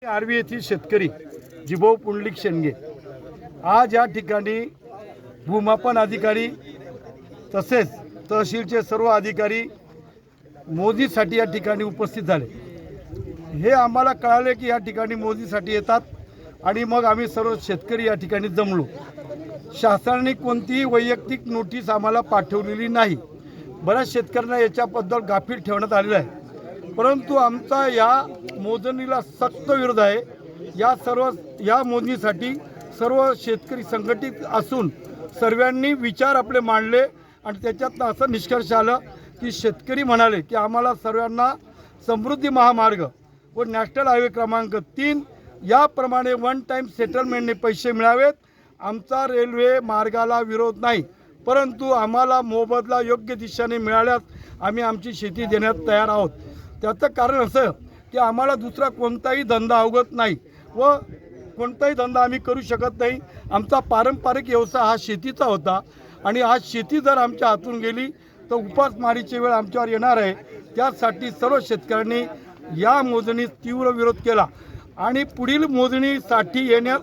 आर्वी येथील शेतकरी जिभाऊ पुंडलिक शेंडगे आज या ठिकाणी भूमापन अधिकारी तसेच तहसीलचे सर्व अधिकारी मोजणीसाठी या ठिकाणी उपस्थित झाले। हे आम्हाला कळाले की या ठिकाणी मोजणीसाठी येतात आणि मग आम्ही सर्व शेतकरी या ठिकाणी जमलो। शासनाने कोणतीही वैयक्तिक नोटीस आम्हाला पाठवलेली नाही। बऱ्याच शेतकऱ्यांना याच्याबद्दल गाफील ठेवण्यात आलेलं आहे, परंतु आमचा या मोजणीला सक्त विरोध आहे। या मोजणीसाठी सर्व शेतकरी संघटित असून सर्वांनी विचार आपले मांडले आणि त्याच्यात असं निष्कर्ष आलं की शेतकरी म्हणाले की आम्हाला सर्वांना समृद्धी महामार्ग व नॅशनल हायवे क्रमांक 3 याप्रमाणे वन टाइम सेटलमेंटने पैसे मिळावेत। आमचा रेल्वे मार्गाला विरोध नाही, परंतु आम्हाला मोबदला योग्य दिशेने मिळाल्यास आम्ही आमची शेती देण्यास तयार आहोत। त्याचं कारण असं की आम्हाला दुसरा कोणताही धंदा अवगत नाही व कोणताही धंदा आम्ही करू शकत नाही। आमचा पारंपरिक व्यवसाय हा शेतीचा होता आणि आज शेती जर आमच्या हातून गेली तर उपासमारीची वेळ आमच्यावर येणार आहे। त्यासाठी सर्व शेतकऱ्यांनी या मोजणीस तीव्र विरोध केला आणि पुढील मोजणीसाठी येण्यास